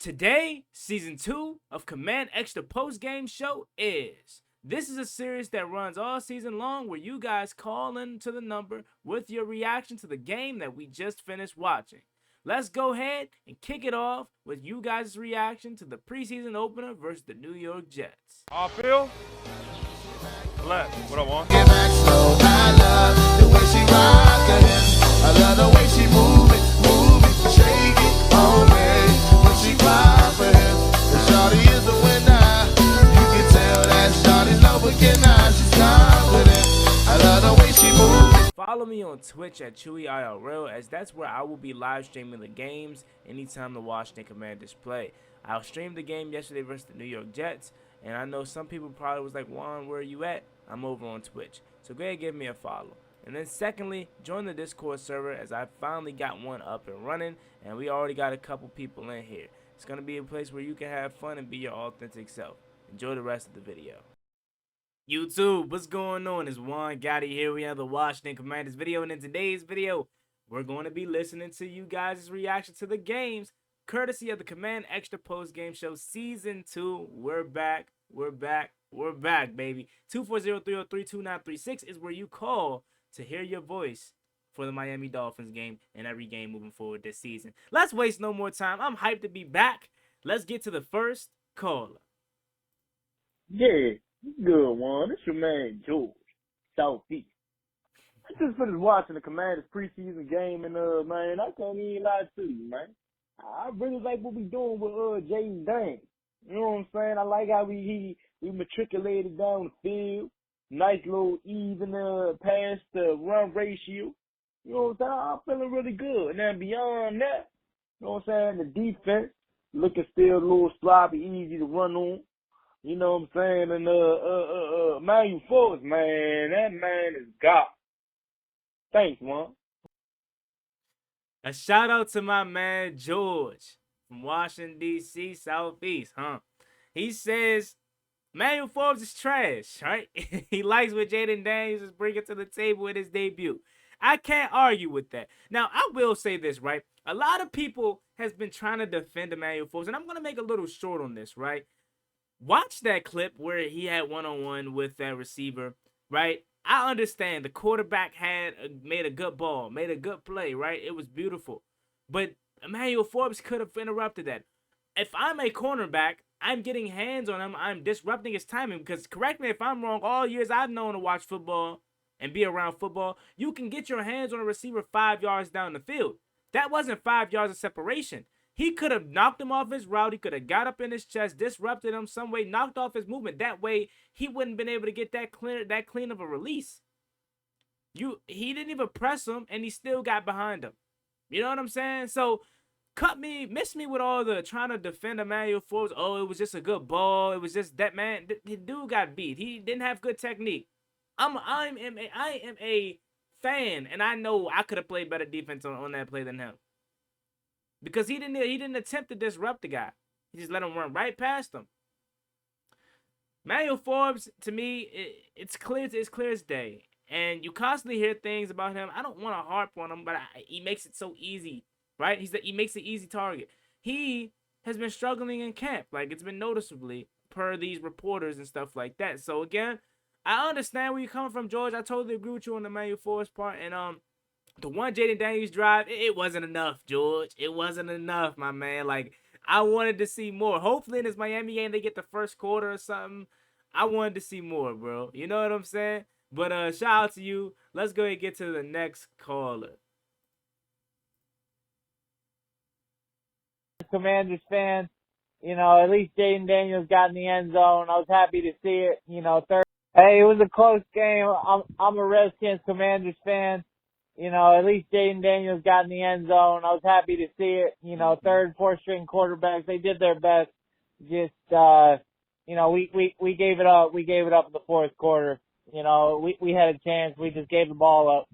Today, season 2 of Command Extra Post Game Show is. This is a series that runs all season long where you guys call in to the number with your reaction to the game that we just finished watching. Let's go ahead and kick it off with you guys' reaction to the preseason opener versus the New York Jets. I feel blessed. What I want. Get back slow. I love the way she rock it. I love the way she move it, shake it on me. When she cry for him, the shawty is the winner. You can tell that shawty's low beginner. She's confident. I love the way she move it. Follow me on Twitch at ChewyIRL, as that's where I will be live streaming the games anytime the Washington Commanders play. I streamed the game yesterday versus the New York Jets, and I know some people probably was like, Juan, where are you at? I'm over on Twitch. So go ahead and give me a follow. And then secondly, join the Discord server, as I finally got one up and running, and we already got a couple people in here. It's going to be a place where you can have fun and be your authentic self. Enjoy the rest of the video. YouTube, what's going on? It's Juan Gotti here. We have the Washington Commanders video, and in today's video, we're going to be listening to you guys' reaction to the games, courtesy of the Command Extra Post Game Show Season 2. We're back, baby. 240-303-2936 is where you call to hear your voice for the Miami Dolphins game and every game moving forward this season. Let's waste no more time. I'm hyped to be back. Let's get to the first caller. Yeah, good one. It's your man George, Southeast. I just finished watching the Commanders preseason game, and man, I can't even lie to you, man. I really like what we doing with Jayden. You know what I'm saying? I like how we matriculated down the field. Nice little even pass to run ratio. You know what I'm saying? I'm feeling really good. And then beyond that, you know what I'm saying? The defense looking still a little sloppy, easy to run on. You know what I'm saying? And Emmanuel Forbes, man, that man is God. Thanks, man. A shout out to my man George from Washington, D.C., Southeast, He says Emmanuel Forbes is trash, right? He likes what Jayden Daniels is bringing to the table in his debut. I can't argue with that. Now, I will say this, right? A lot of people has been trying to defend Emmanuel Forbes, and I'm going to make a little short on this, right? Watch that clip where he had one-on-one with that receiver, right? I understand the quarterback made a good ball, made a good play, right? It was beautiful. But Emmanuel Forbes could have interrupted that. If I'm a cornerback, I'm getting hands on him. I'm disrupting his timing, because correct me if I'm wrong, all years I've known to watch football and be around football, you can get your hands on a receiver 5 yards down the field. That wasn't 5 yards of separation. He could have knocked him off his route. He could have got up in his chest, disrupted him some way, knocked off his movement. That way, he wouldn't have been able to get that clean of a release. He didn't even press him, and he still got behind him. You know what I'm saying? So, miss me with all the trying to defend Emmanuel Forbes. Oh, it was just a good ball. It was just that, man. The dude got beat. He didn't have good technique. I am a fan, and I know I could have played better defense on that play than him. Because he didn't attempt to disrupt the guy. He just let him run right past him. Emmanuel Forbes, to me, it's clear as day. And you constantly hear things about him. I don't want to harp on him, but he makes it so easy, right? He makes it easy target. He has been struggling in camp. Like, it's been noticeably per these reporters and stuff like that. So, again, I understand where you're coming from, George. I totally agree with you on the Emmanuel Forbes part. And, the one Jayden Daniels drive, it wasn't enough, George. It wasn't enough, my man. Like, I wanted to see more. Hopefully in this Miami game they get the first quarter or something. I wanted to see more, bro. You know what I'm saying? But shout out to you. Let's go ahead and get to the next caller. Commanders fan, you know, at least Jayden Daniels got in the end zone. I was happy to see it. You know, hey, it was a close game. I'm a Redskins Commanders fan. You know, at least Jayden Daniels got in the end zone. I was happy to see it. You know, third, fourth string quarterbacks, they did their best. Just, you know, we gave it up. We gave it up in the fourth quarter. You know, we had a chance. We just gave the ball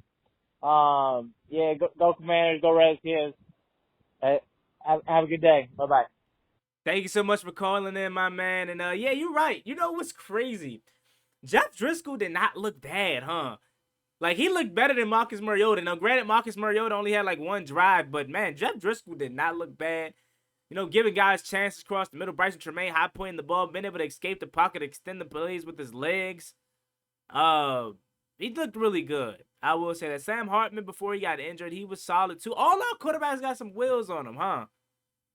up. Yeah, go Commanders, go Redskins. Have a good day. Bye-bye. Thank you so much for calling in, my man. And, yeah, you're right. You know what's crazy? Jeff Driscoll did not look bad, huh? Like, he looked better than Marcus Mariota. Now, granted, Marcus Mariota only had, like, one drive. But, man, Jeff Driscoll did not look bad. giving guys chances across the middle. Bryson Tremaine high pointing the ball, been able to escape the pocket, extend the plays with his legs. He looked really good. I will say that. Sam Hartman, before he got injured, he was solid too. All our quarterbacks got some wheels on them, huh?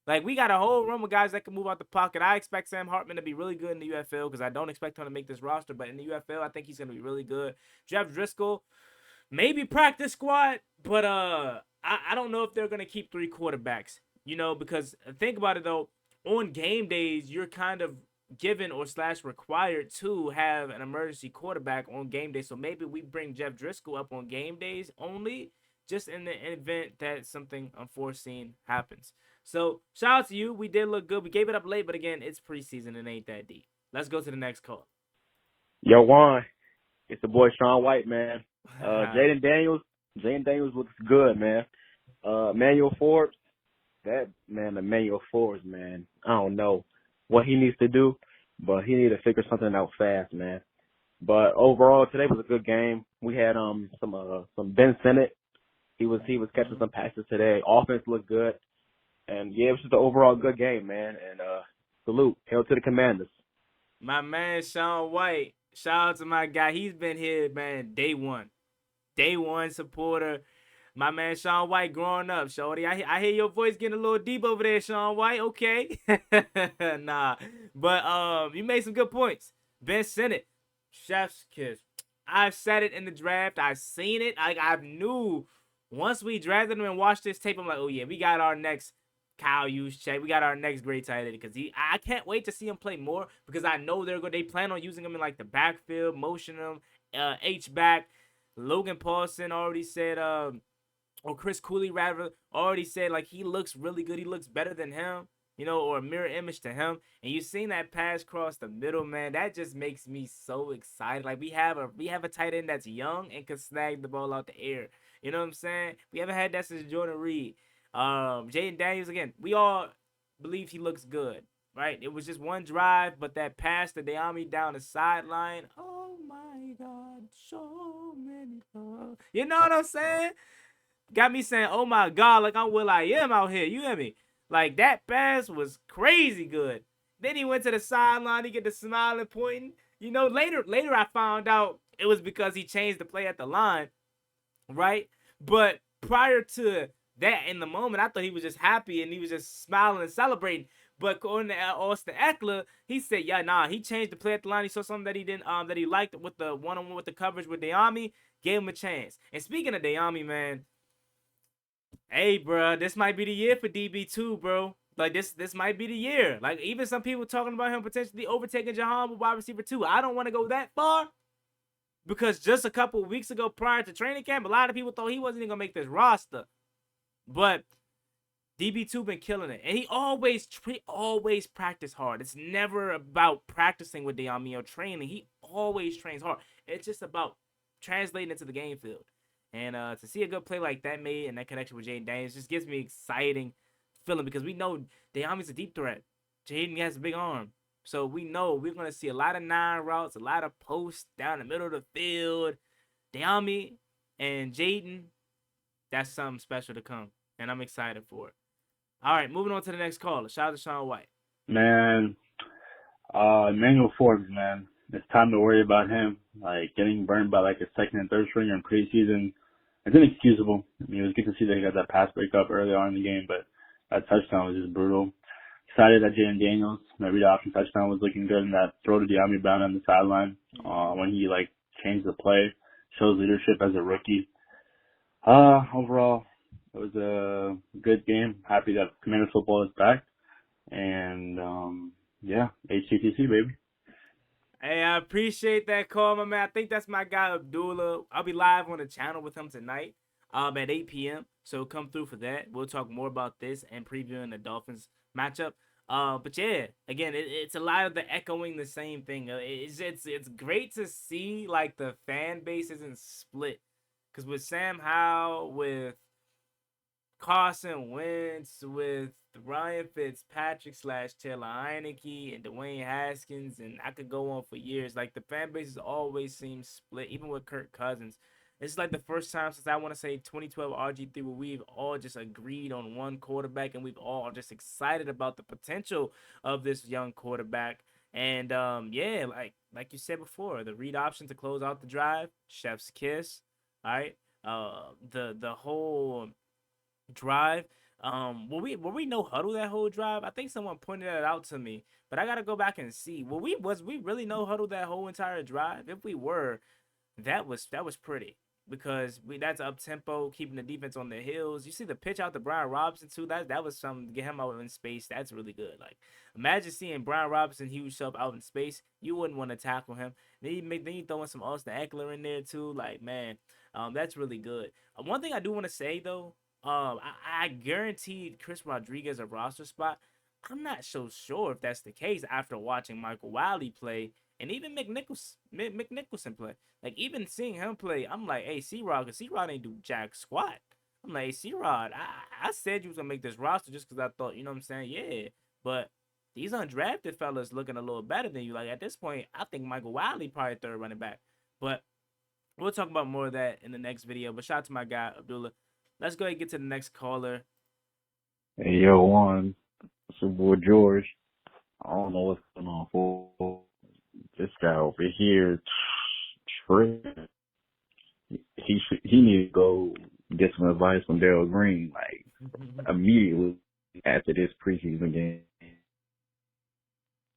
Like, we got a whole room of guys that can move out the pocket. I expect Sam Hartman to be really good in the UFL because I don't expect him to make this roster. But in the UFL, I think he's going to be really good. Jeff Driscoll, maybe practice squad, but I don't know if they're going to keep 3 quarterbacks. Because think about it, though. On game days, you're kind of given or / required to have an emergency quarterback on game day. So maybe we bring Jeff Driscoll up on game days only, just in the event that something unforeseen happens. So shout out to you. We did look good. We gave it up late, but again, it's preseason and ain't that deep. Let's go to the next call. Yo, Juan, it's the boy Sean White, man. Jayden Daniels looks good, man. Emmanuel Forbes, Emmanuel Forbes, man. I don't know what he needs to do, but he needs to figure something out fast, man. But overall, today was a good game. We had some Ben Sinnott. He was catching some passes today. Offense looked good. And, yeah, it was just an overall good game, man. And salute. Hail to the Commanders. My man, Sean White. Shout out to my guy. He's been here, man, day one. Day one supporter. My man, Sean White, growing up, shorty. I hear your voice getting a little deep over there, Sean White. Okay. Nah. But you made some good points. Ben Sinnott. Chef's kiss. I've said it in the draft. I've seen it. I knew once we drafted him and watched this tape, I'm like, oh, yeah, we got our next Kyle Juszczyk. We got our next great tight end because I can't wait to see him play more because I know they plan on using him in like the backfield, motion him, H-back. Logan Paulson already said, or Chris Cooley rather, already said like he looks really good. He looks better than him, or a mirror image to him. And you seen that pass cross the middle, man. That just makes me so excited. Like we have a tight end that's young and can snag the ball out the air. You know what I'm saying? We haven't had that since Jordan Reed. Jayden Daniels, again, we all believe he looks good, right? It was just one drive, but that pass to Deami down the sideline, oh my God, so many love. You know what I'm saying? Got me saying, oh my God, like I'm will.i.am out here. You hear me? Like that pass was crazy good. Then he went to the sideline, he get the smiling, pointing. Later I found out it was because he changed the play at the line, right? But prior to that, in the moment, I thought he was just happy and he was just smiling and celebrating. But according to Austin Eckler, he said, he changed the play at the line. He saw something that he didn't, that he liked with the one-on-one with the coverage with Deami, gave him a chance. And speaking of Deami, man, hey, bro, this might be the year for DB2, bro. Like this might be the year. Like even some people talking about him potentially overtaking Jahan with wide receiver 2. I don't want to go that far because just a couple of weeks ago prior to training camp, a lot of people thought he wasn't even gonna make this roster. But DB2 been killing it. And he always practice hard. It's never about practicing with Deami or training. He always trains hard. It's just about translating into the game field. And to see a good play like that made and that connection with Jayden Daniels just gives me exciting feeling because we know Deami's a deep threat. Jayden has a big arm. So we know we're going to see a lot of 9 routes, a lot of posts down the middle of the field. Deami and Jayden, that's something special to come. And I'm excited for it. All right, moving on to the next caller. Shout out to Sean White. Man, Emmanuel Forbes, man. It's time to worry about him. Like, getting burned by, like, a second and third stringer in preseason, it's inexcusable. I mean, it was good to see that he got that pass breakup early on in the game, but that touchdown was just brutal. Excited that Jayden Daniels, that read option touchdown was looking good, and that throw to Deami Brown on the sideline when he, like, changed the play, shows leadership as a rookie. Overall, it was a good game. Happy that Commanders football is back. And, yeah, HGTC, baby. Hey, I appreciate that call, my man. I think that's my guy, Abdullah. I'll be live on the channel with him tonight at 8 p.m. So come through for that. We'll talk more about this and previewing the Dolphins matchup. But, yeah, again, it's a lot of the echoing the same thing. It's great to see, like, the fan base isn't split. Because with Sam Howell, with Carson Wentz, with Ryan Fitzpatrick / Taylor Heineke and Dwayne Haskins, and I could go on for years. Like, the fan bases always seem split, even with Kirk Cousins. It's like the first time since I want to say 2012 RG3 where we've all just agreed on one quarterback and we've all just excited about the potential of this young quarterback. And yeah, like you said before, the read option to close out the drive, chef's kiss, all right? The whole drive. Were we no huddle that whole drive? I think someone pointed that out to me, but I gotta go back and see. Was we really no huddle that whole entire drive? If we were, that was pretty because that's up tempo, keeping the defense on their heels. You see the pitch out to Brian Robinson too. That was something to get him out in space. That's really good. Like imagine seeing Brian Robinson huge up out in space. You wouldn't want to tackle him. Then you throw in some Austin Eckler in there too. Like man, that's really good. One thing I do want to say though, I guaranteed Chris Rodriguez a roster spot. I'm not so sure if that's the case after watching Michael Wiley play and even McNicholson play. Like even seeing him play, I'm like, hey, C-Rod ain't do jack squat. I'm like, hey, C-Rod, I said you was gonna make this roster just because I thought, you know what I'm saying? Yeah. But these undrafted fellas looking a little better than you. Like at this point, I think Michael Wiley probably third running back. But we'll talk about more of that in the next video. But shout out to my guy, Abdullah. Let's go ahead and get to the next caller. Hey, yo, Juan. It's your boy George. I don't know what's going on for this guy over here. Trey. He needs to go get some advice from Darryl Green, like, immediately after this preseason game.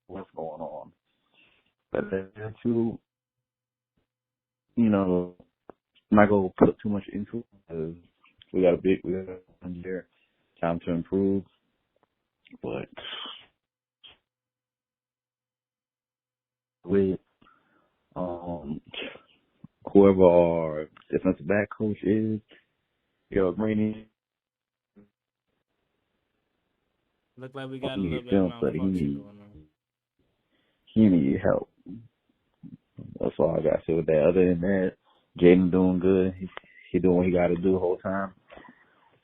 What's going on? But then, too, you know, I'm not going to put too much into it because we got one year, time to improve. But with whoever our defensive back coach is, Green, Look like we got a he little bit of malfunction going on. He need help. That's all I got to say with that. Other than that, Jayden doing good. He doing what he got to do the whole time.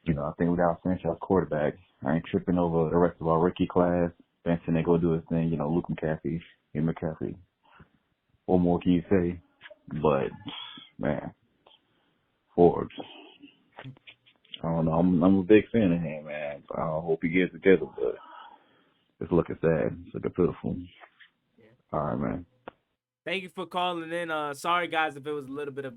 You know, I think without franchise quarterback, I ain't tripping over the rest of our rookie class. Benson, they go do his thing. You know, Luke McCaffrey, Ian McCaffrey. What more can you say? But, man, Forbes. I don't know. I'm a big fan of him, man. I hope he gets together, but it's looking sad. It's looking pitiful. Yeah. All right, man. Thank you for calling in. Sorry guys if it was a little bit of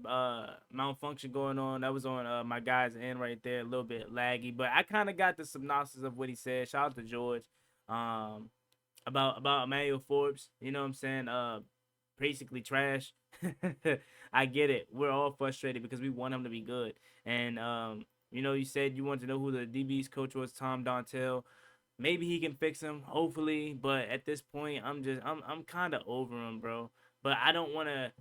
malfunction going on. That was on my guy's end right there, a little bit laggy, but I kind of got the synopsis of what he said. Shout out to George. About Emmanuel Forbes. You know what I'm saying? Basically trash. I get it. We're all frustrated because we want him to be good. And you know, you said you wanted to know who the DB's coach was, Tom Dontel. Maybe he can fix him, hopefully. But at this point, I'm kind of over him, bro. But I don't want to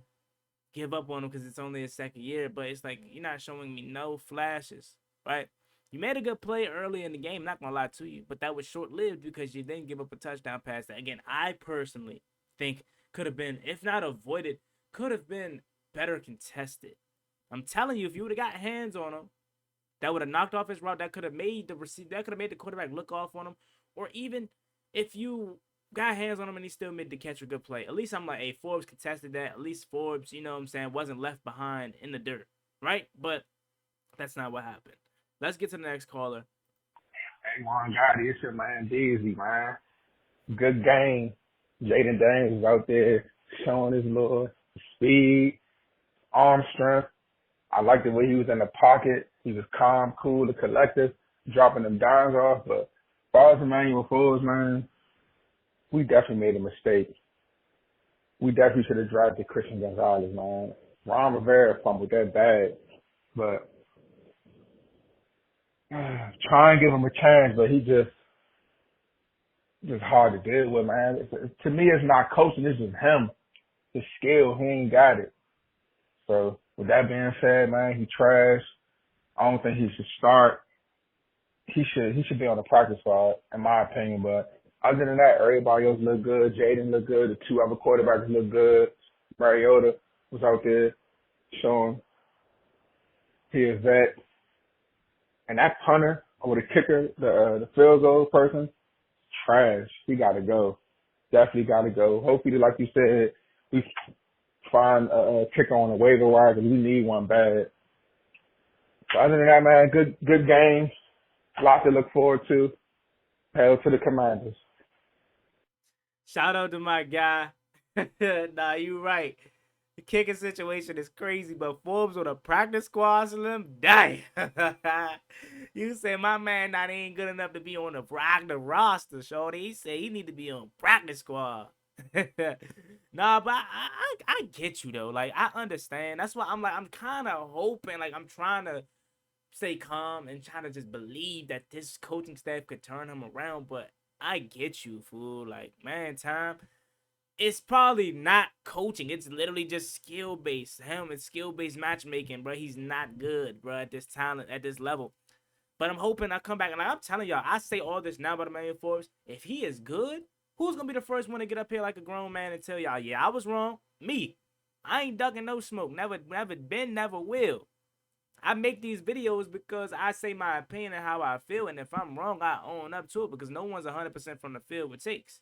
give up on him because it's only his second year. But it's like you're not showing me no flashes, right? You made a good play early in the game, not gonna lie to you, but that was short-lived because you didn't give up a touchdown pass that, again, I personally think could have been, if not avoided, could have been better contested. I'm telling you, if you would have got hands on him, that would have knocked off his route. That could have made the quarterback look off on him. Or even if you got hands on him and he still made the catch a good play. At least I'm like, hey, Forbes contested that. At least Forbes, you know what I'm saying, wasn't left behind in the dirt, right? But that's not what happened. Let's get to the next caller. Hey, Juan Gotti, it's your man, Deezy, man. Good game. Jayden Daniels was out there showing his little speed, arm strength. I liked the way he was in the pocket. He was calm, cool, and collective, dropping them dimes off. But as far as Emmanuel Forbes, man, we definitely made a mistake. We definitely should have drafted Christian Gonzalez, man. Ron Rivera fumbled that bad. But try and give him a chance, but he just hard to deal with, man. To me, it's not coaching. It's just him. His skill, he ain't got it. So with that being said, man, he trash. I don't think he should start. He should be on the practice squad, in my opinion. But other than that, everybody else looked good. Jayden looked good. The two other quarterbacks looked good. Mariota was out there showing he is vet. And that punter or the kicker, the field goal person, trash. He got to go. Definitely got to go. Hopefully, like you said, we find a kicker on the waiver wire because we need one bad. So other than that, man, good game. A lot to look forward to. Hail to the Commanders. Shout out to my guy. Nah, you right. The kicking situation is crazy, but Forbes with a practice squad, Slim, damn. You say my man not ain't good enough to be on the roster, shorty. He said he need to be on practice squad. Nah, but I get you though. Like I understand. That's why I'm kind of hoping. Like I'm trying to stay calm and trying to just believe that this coaching staff could turn him around. But I get you, fool. Like man, time. It's probably not coaching. It's literally just skill based. It's skill based matchmaking, bro. He's not good, bro, at this talent, at this level. But I'm hoping I come back. And I'm telling y'all, I say all this now about Emmanuel Forbes. If he is good, who's going to be the first one to get up here like a grown man and tell y'all, yeah, I was wrong? Me. I ain't ducking no smoke. Never been, never will. I make these videos because I say my opinion and how I feel. And if I'm wrong, I own up to it because no one's 100% from the field with takes.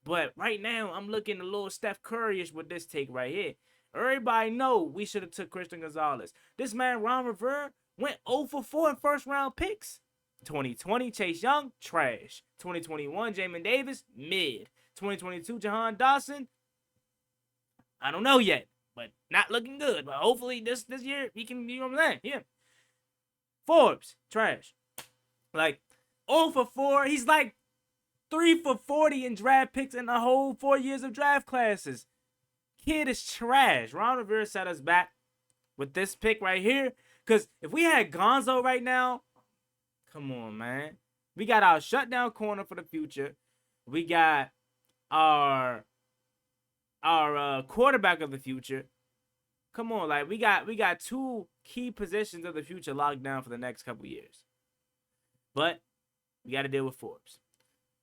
But right now, I'm looking a little Steph Curry-ish with this take right here. Everybody know we should have took Christian Gonzalez. This man, Ron Rivera, went 0 for 4 in first-round picks. 2020, Chase Young, trash. 2021, Jamin Davis, mid. 2022, Jahan Dawson, I don't know yet, but not looking good. But hopefully this year, he can, you know what I'm saying? Yeah. Forbes, trash. Like, 0 for 4, he's like 3 for 40 in draft picks in the whole 4 years of draft classes. Kid is trash. Ron Rivera set us back with this pick right here. Because if we had Gonzo right now, come on, man. We got our shutdown corner for the future. We got our quarterback of the future. Come on, like we got 2 key positions of the future locked down for the next couple years. But we got to deal with Forbes.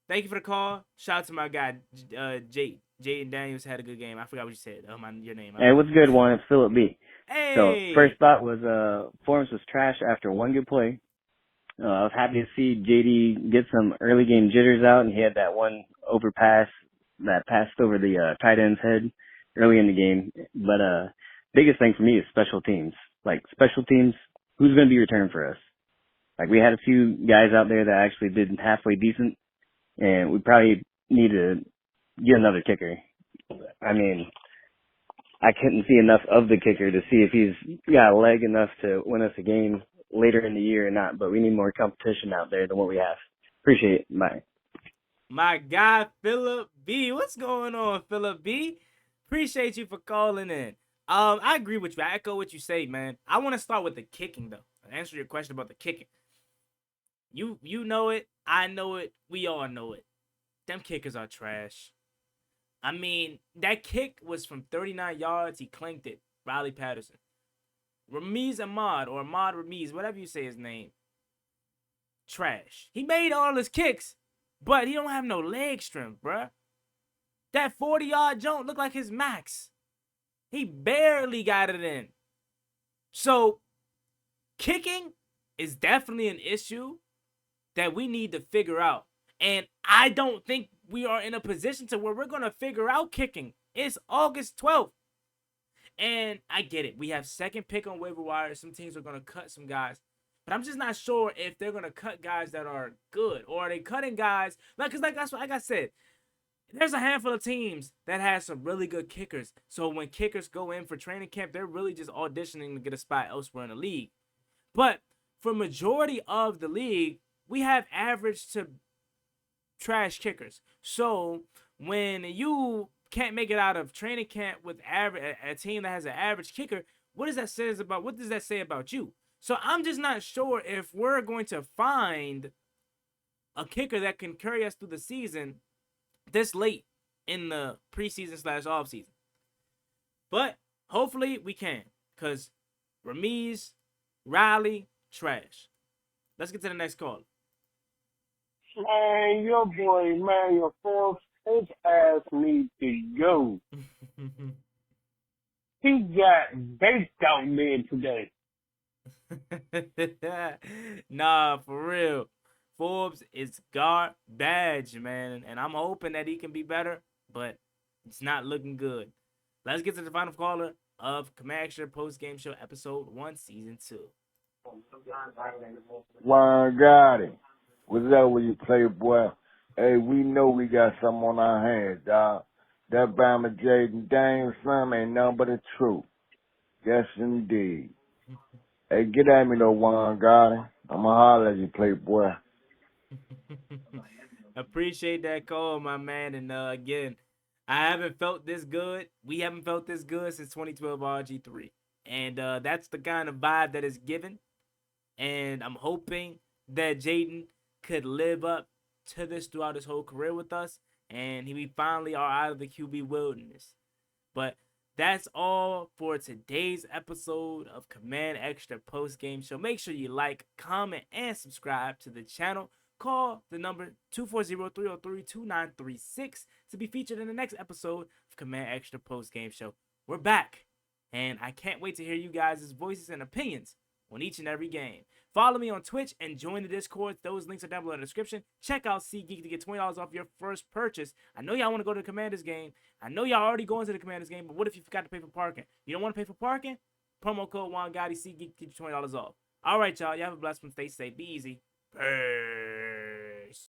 Thank you for the call. Shout out to my guy, Jayden Daniels had a good game. I forgot what you said. Your name. Hey, what's good, one? It's Philip B. Hey. So, first thought was Forbes was trash after one good play. I was happy to see JD get some early game jitters out, and he had that one overpass that passed over the tight end's head early in the game. But biggest thing for me is special teams. Like, special teams, who's going to be returning for us? Like, we had a few guys out there that actually did halfway decent. And we probably need to get another kicker. I mean, I couldn't see enough of the kicker to see if he's got a leg enough to win us a game later in the year or not. But we need more competition out there than what we have. Appreciate it. Bye. My guy, Philip B. What's going on, Philip B? Appreciate you for calling in. I agree with you. I echo what you say, man. I want to start with the kicking, though. Answer your question about the kicking. You know it. I know it. We all know it. Them kickers are trash. I mean, that kick was from 39 yards. He clanked it. Riley Patterson. Ramiz Ahmad, or Ahmad Ramiz, whatever you say his name. Trash. He made all his kicks, but he don't have no leg strength, bruh. That 40-yard jump looked like his max. He barely got it in. So, kicking is definitely an issue that we need to figure out. And I don't think we are in a position to where we're going to figure out kicking. It's August 12th. And I get it. We have second pick on waiver wire. Some teams are going to cut some guys. But I'm just not sure if they're going to cut guys that are good. Or are they cutting guys? Because like I said, there's a handful of teams that has some really good kickers. So when kickers go in for training camp, they're really just auditioning to get a spot elsewhere in the league. But for majority of the league, we have average to trash kickers. So when you can't make it out of training camp with a team that has an average kicker, what does that say about you? So I'm just not sure if we're going to find a kicker that can carry us through the season this late in the preseason / offseason. But hopefully we can, because Ramiz, Riley, trash. Let's get to the next call. Man, your boy Emmanuel Forbes, his ass needs to go. He got baked out mid today. Nah, for real. Forbes is garbage, man. And I'm hoping that he can be better, but it's not looking good. Let's get to the final caller of Command Post Game Show, Episode 1, Season 2. Juan Gotti. What's up with you, playboy? Hey, we know we got something on our hands, dog. That Bama Jayden Daniels son ain't nothing but the truth. Yes, indeed. Hey, get at me though, Juan Gotti. I'ma holler at you, playboy. Appreciate that call, my man. And again, I haven't felt this good. We haven't felt this good since 2012 RG3. And that's the kind of vibe that is given. And I'm hoping that Jayden could live up to this throughout his whole career with us. And we finally are out of the QB wilderness. But that's all for today's episode of Command Extra Post Game Show. Make sure you like, comment, and subscribe to the channel. Call the number 240-303-2936 to be featured in the next episode of Command Extra Post Game Show. We're back, and I can't wait to hear you guys' voices and opinions on each and every game. Follow me on Twitch and join the Discord. Those links are down below in the description. Check out SeatGeek to get $20 off your first purchase. I know y'all want to go to the Commanders game. I know y'all already going to the Commanders game, but what if you forgot to pay for parking? You don't want to pay for parking? Promo code JGTS SeatGeek to get you $20 off. All right, y'all. Y'all have a blessed one. Stay safe. Be easy. Peace.